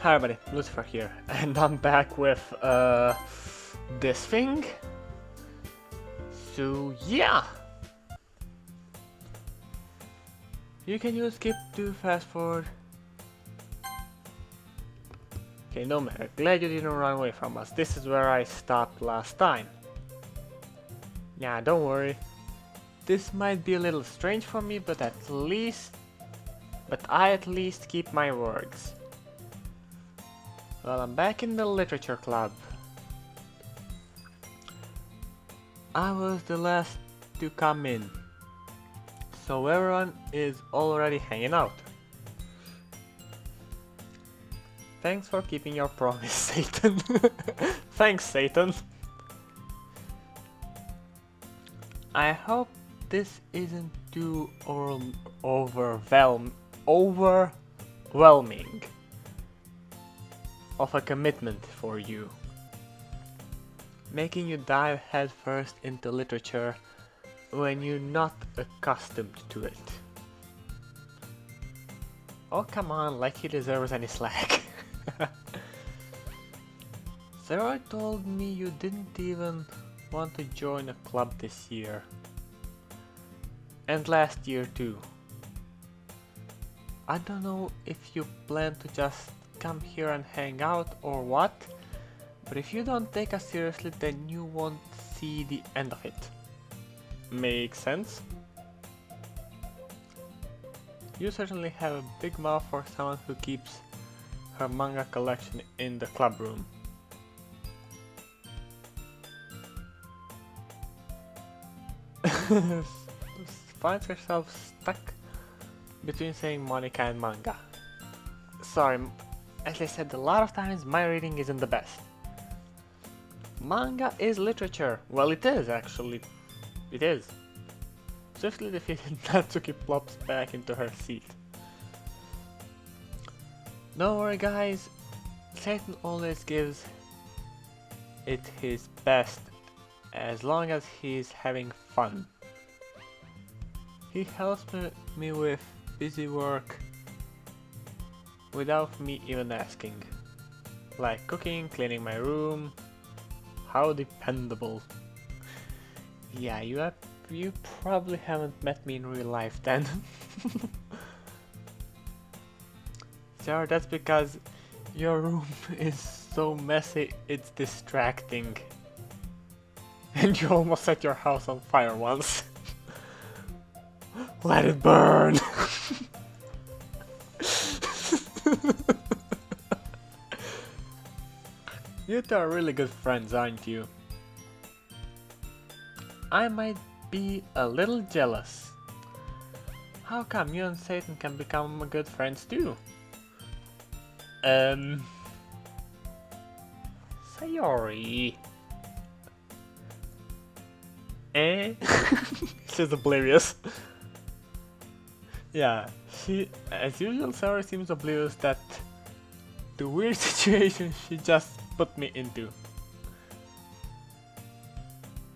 Hi everybody, Lucifer here, and I'm back with this thing. So yeah, you can use skip to fast forward. Okay, no matter, glad you didn't run away from us. This is where I stopped last time. Yeah, don't worry. This might be a little strange for me, but I at least keep my words. Well, I'm back in the literature club. I was the last to come in, so everyone is already hanging out. Thanks for keeping your promise, Satan. Thanks, Satan. I hope this isn't too overwhelming of a commitment for you, making you dive headfirst into literature when you're not accustomed to it. Oh come on, like he deserves any slack. Sarah told me you didn't even want to join a club this year. And last year too. I don't know if you plan to just come here and hang out or what, but if you don't take us seriously then you won't see the end of it. Makes sense? You certainly have a big mouth for someone who keeps her manga collection in the club room. Finds herself stuck between saying Monica and manga. Sorry, as I said a lot of times, my reading isn't the best. Manga is literature. Well, it is actually. It is. Swiftly defeated, Natsuki plops back into her seat. Don't worry guys, Satan always gives it his best as long as he's having fun. He helps me with busy work without me even asking. Like cooking, cleaning my room. How dependable. Yeah, you probably haven't met me in real life then. Sure, that's because your room is so messy it's distracting. And you almost set your house on fire once. Let it burn! You two are really good friends, aren't you? I might be a little jealous. How come you and Satan can become good friends too? Sayori. Eh? She's oblivious. Yeah, as usual, Sayori seems oblivious that the weird situation she just put me into.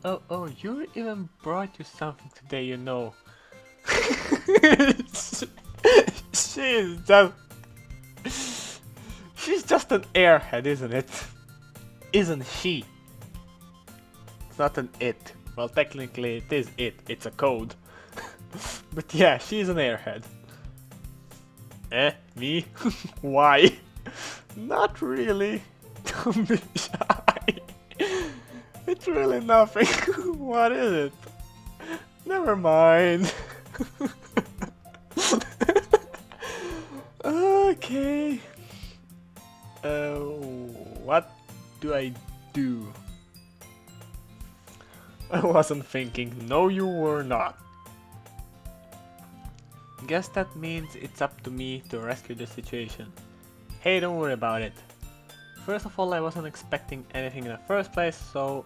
Oh, you even brought you something today, you know. She's just an airhead, isn't it? Isn't she? It's not an it. Well, technically it is it. It's a code. But yeah, she's an airhead. Me? Why? Not really. Don't be shy. It's really nothing. What is it? Never mind. Okay. What do I do? I wasn't thinking. No, you were not. Guess that means it's up to me to rescue the situation. Hey, don't worry about it. First of all, I wasn't expecting anything in the first place, so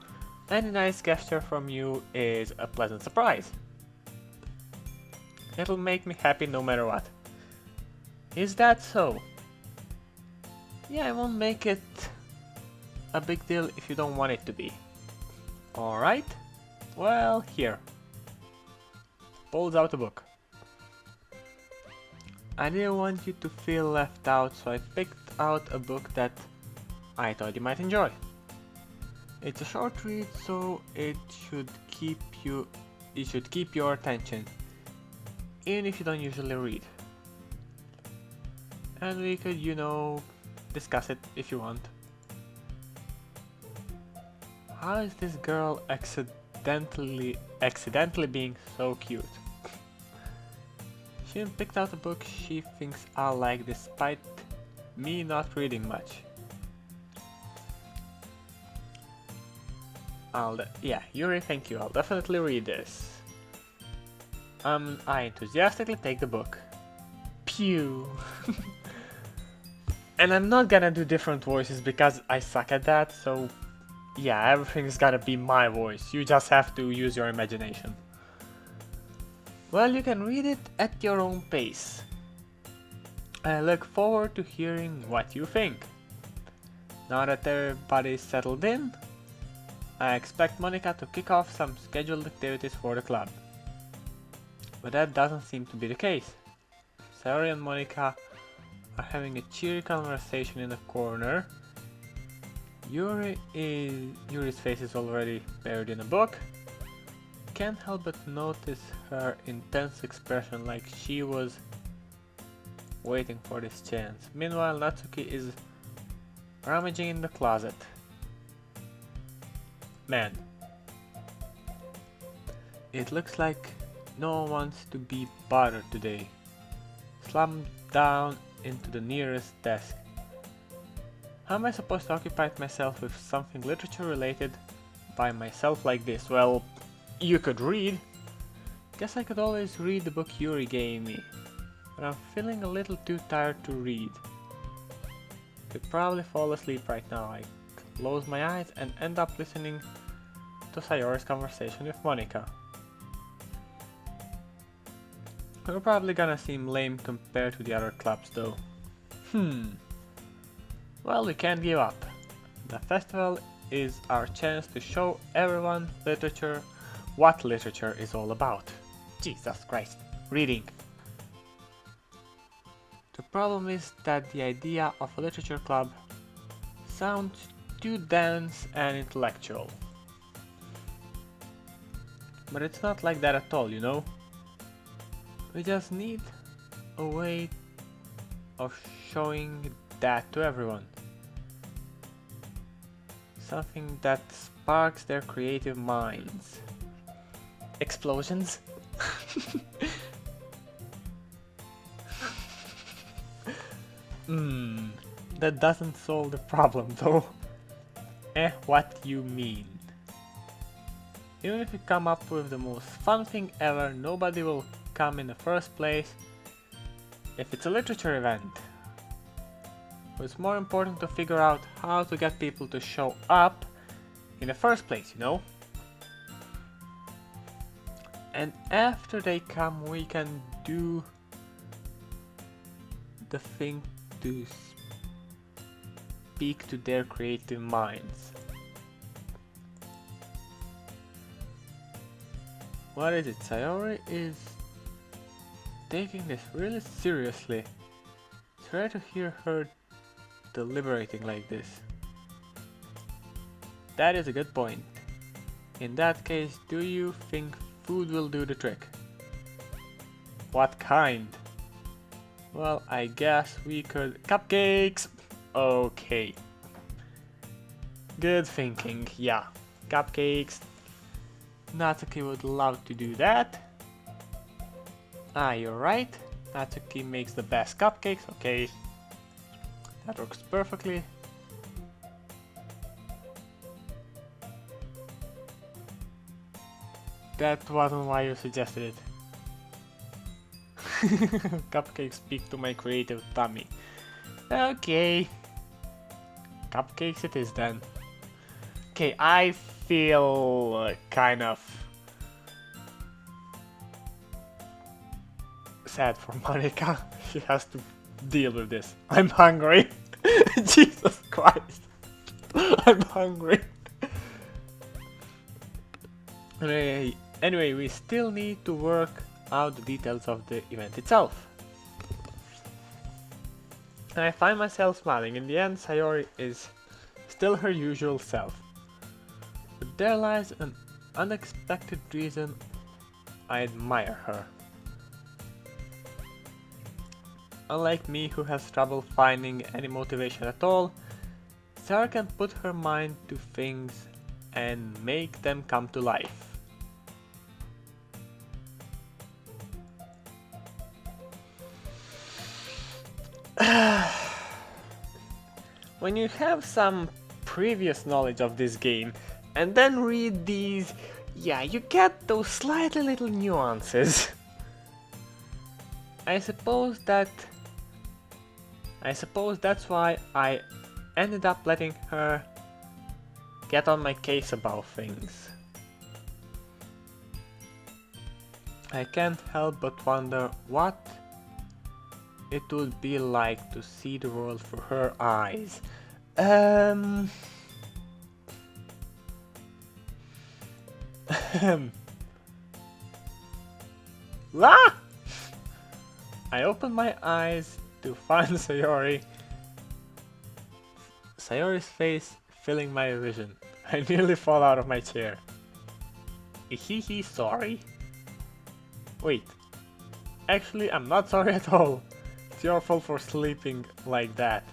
any nice gesture from you is a pleasant surprise. It'll make me happy no matter what. Is that so? Yeah, I won't make it a big deal if you don't want it to be. Alright? Well, here. Pulls out a book. I didn't want you to feel left out, so I picked out a book that I thought you might enjoy. It's a short read, so it should keep your attention, even if you don't usually read. And we could, discuss it if you want. How is this girl accidentally being so cute? She picked out a book she thinks I'll like despite me not reading much. Yuri, thank you. I'll definitely read this. I enthusiastically take the book. Pew! And I'm not gonna do different voices because I suck at that, so yeah, everything's gotta be my voice. You just have to use your imagination. Well, you can read it at your own pace. I look forward to hearing what you think. Now that everybody's settled in, I expect Monica to kick off some scheduled activities for the club. But that doesn't seem to be the case. Sayori and Monica are having a cheery conversation in the corner. Yuri's face is already buried in a book. Can't help but notice her intense expression, like she was waiting for this chance. Meanwhile, Natsuki is rummaging in the closet. Man, it looks like no one wants to be bothered today. Slumped down into the nearest desk. How am I supposed to occupy myself with something literature related by myself like this? Well, you could read. Guess I could always read the book Yuri gave me, but I'm feeling a little too tired to read. Could probably fall asleep right now. I close my eyes and end up listening to Sayori's conversation with Monica. We're probably gonna seem lame compared to the other clubs though. Well, we can't give up. The festival is our chance to show everyone what literature is all about. Jesus Christ, reading. The problem is that the idea of a literature club sounds too dense and intellectual. But it's not like that at all, you know? We just need a way of showing that to everyone. Something that sparks their creative minds. Explosions? That doesn't solve the problem though. What you mean? Even if you come up with the most fun thing ever, nobody will come in the first place if it's a literature event. So it's more important to figure out how to get people to show up in the first place, you know? And after they come, we can do the thing to speak to their creative minds. What is it? Sayori is taking this really seriously. It's rare to hear her deliberating like this. That is a good point. In that case, do you think food will do the trick? What kind? Well, I guess we could... Cupcakes! Okay. Good thinking, yeah. Cupcakes. Natsuki would love to do that. Ah, you're right. Natsuki makes the best cupcakes, okay. That works perfectly. That wasn't why you suggested it. Cupcakes speak to my creative tummy. Okay. Cupcakes it is then. Okay, I feel kind of sad for Monica. She has to deal with this. I'm hungry. Jesus Christ. I'm hungry. Anyway, we still need to work out the details of the event itself. And I find myself smiling. In the end, Sayori is still her usual self. But there lies an unexpected reason I admire her. Unlike me, who has trouble finding any motivation at all, Sarah can put her mind to things and make them come to life. When you have some previous knowledge of this game and then read these, yeah, you get those slightly little nuances. I suppose that's why I ended up letting her get on my case about things. I can't help but wonder what it would be like to see the world through her eyes. Ah! I opened my eyes to find Sayori's face filling my vision. I nearly fall out of my chair. Hehe, sorry? Wait, actually I'm not sorry at all. It's your fault for sleeping like that.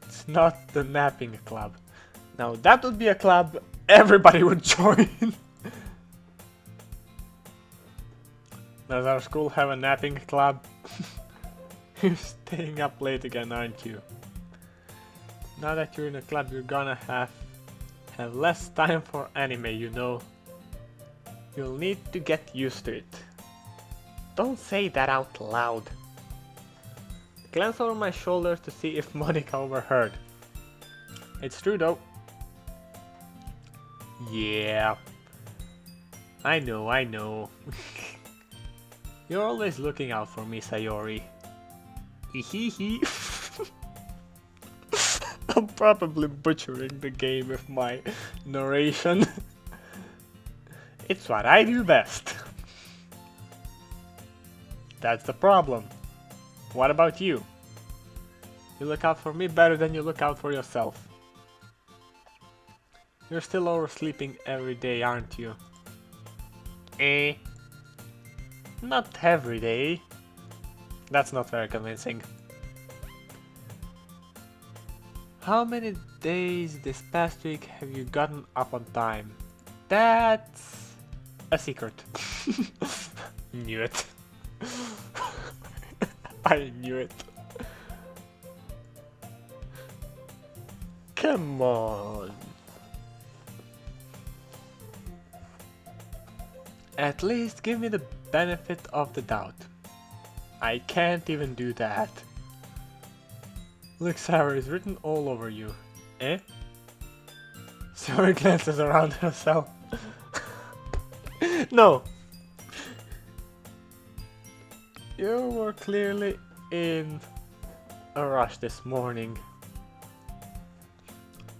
It's not the napping club. Now that would be a club everybody would join. Does our school have a napping club? You're staying up late again, aren't you? Now that you're in a club, you're gonna have less time for anime, you know. You'll need to get used to it. Don't say that out loud. Glance over my shoulders to see if Monica overheard. It's true though. Yeah. I know. You're always looking out for me, Sayori. Hehe. I'm probably butchering the game with my narration. It's what I do best. That's the problem. What about you? You look out for me better than you look out for yourself. You're still oversleeping every day, aren't you? Not every day. That's not very convincing. How many days this past week have you gotten up on time? That's a secret. Knew it. I knew it. Come on. At least give me the benefit of the doubt. I can't even do that. Look, Sarah is written all over you. Eh? Sarah glances around herself. No! You were clearly in a rush this morning.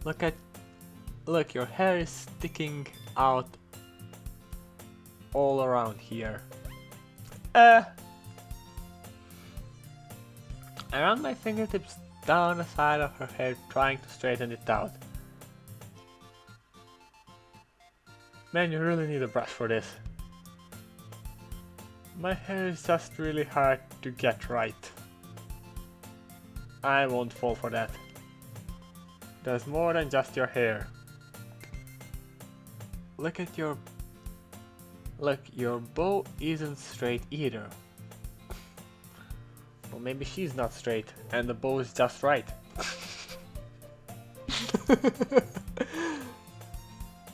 Look, your hair is sticking out all around here. I ran my fingertips down the side of her hair, trying to straighten it out. Man, you really need a brush for this. My hair is just really hard to get right. I won't fall for that. There's more than just your hair. Look, your bow isn't straight either. Well, maybe she's not straight and the bow is just right.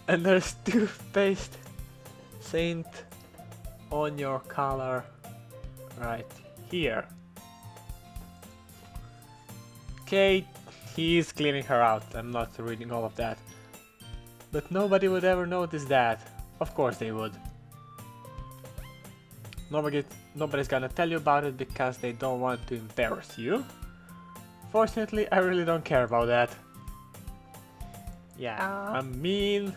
And there's toothpaste saint on your collar right here. Okay, he's cleaning her out. I'm not reading all of that. But nobody would ever notice that. Of course they would. Nobody's gonna tell you about it because they don't want to embarrass you. Fortunately, I really don't care about that. Yeah, I'm mean,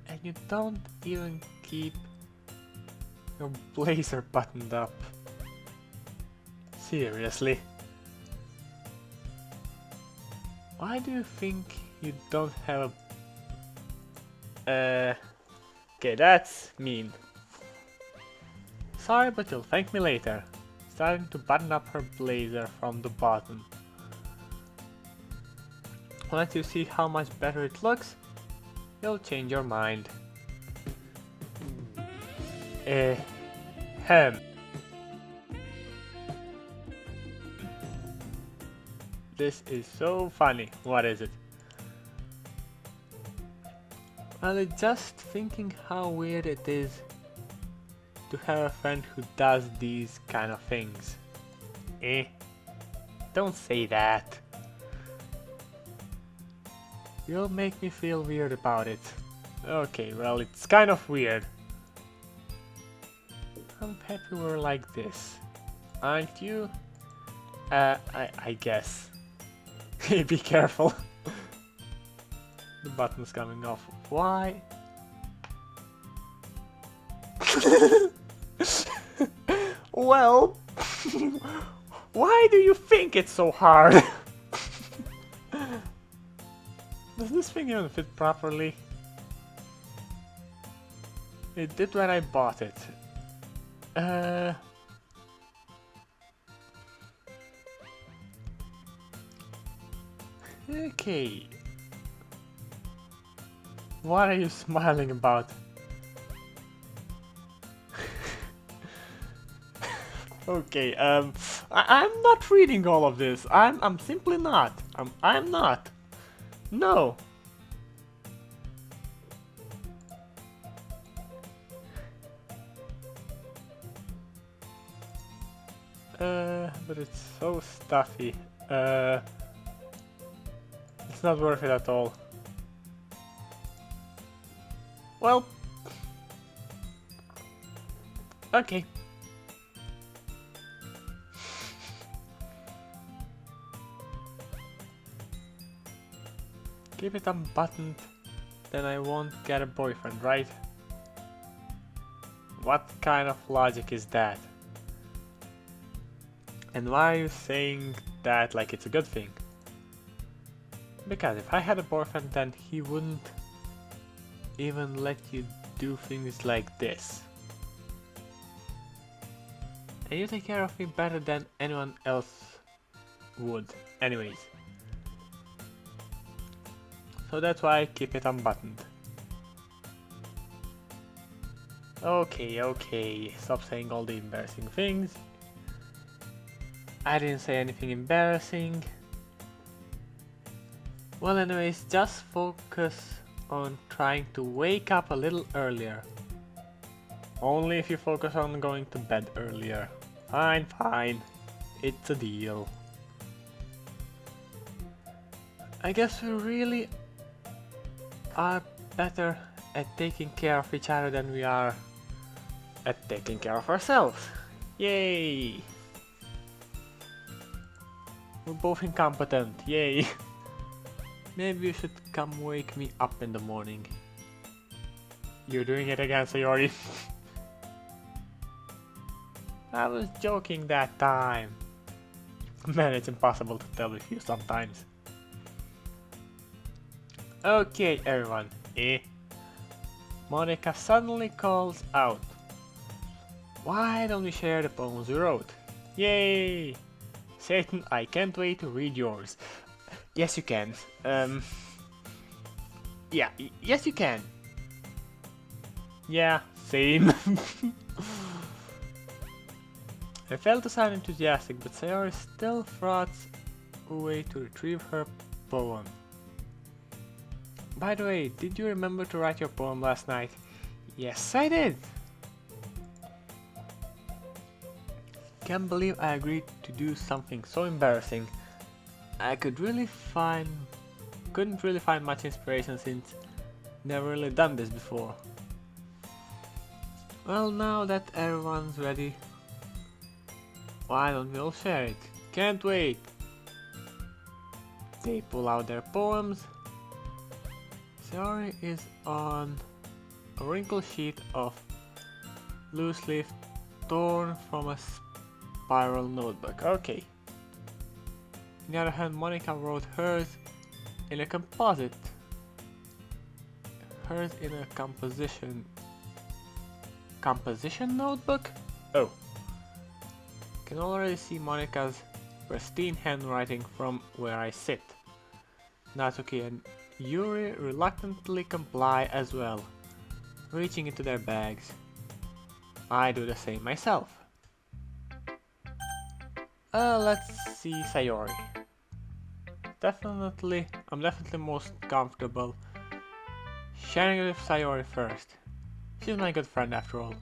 and you don't even keep your blazer buttoned up. Seriously. Why do you think you don't have a... okay, that's mean. Sorry, but you'll thank me later. Starting to button up her blazer from the bottom. Once you see how much better it looks, you'll change your mind. Ahem. This is so funny. What is it? Well, it's just thinking how weird it is to have a friend who does these kind of things. Don't say that. You'll make me feel weird about it. Okay, well, it's kind of weird. I'm happy we're like this. Aren't you? I guess. Be careful. The button's coming off. Why? Well, why do you think it's so hard? Does this thing even fit properly? It did when I bought it. Okay. What are you smiling about? Okay, I'm not reading all of this. I'm simply not. I'm not. No. But it's so stuffy. It's not worth it at all. Well, okay. Keep it unbuttoned, then I won't get a boyfriend, right? What kind of logic is that? And why are you saying that like it's a good thing? Because if I had a boyfriend, then he wouldn't even let you do things like this. And you take care of me better than anyone else would, anyways. So that's why I keep it unbuttoned. Okay, stop saying all the embarrassing things. I didn't say anything embarrassing. Well, anyways, just focus on trying to wake up a little earlier. Only if you focus on going to bed earlier. Fine. It's a deal. I guess we really are better at taking care of each other than we are at taking care of ourselves. Yay! We're both incompetent. Yay! Maybe you should come wake me up in the morning. You're doing it again, Sayori. I was joking that time. Man, it's impossible to tell with you sometimes. Okay, everyone. Monica suddenly calls out. Why don't we share the poems we wrote? Yay! Satan, I can't wait to read yours. Yes, you can. Yeah, yes, you can. Yeah, same. I felt to sound enthusiastic, but Sayori still throws a way to retrieve her poem. By the way, did you remember to write your poem last night? Yes, I did. Can't believe I agreed to do something so embarrassing. I couldn't really find much inspiration since never really done this before. Well, now that everyone's ready, why don't we all share it? Can't wait! They pull out their poems. Sayori is on a wrinkled sheet of loose leaf torn from a spiral notebook. Okay. On the other hand, Monica wrote hers in a composite. Hers in a composition notebook? Oh. Can already see Monica's pristine handwriting from where I sit. Natsuki and Yuri reluctantly comply as well, reaching into their bags. I do the same myself. Let's see Sayori. I'm definitely most comfortable sharing it with Sayori first. She's my good friend after all.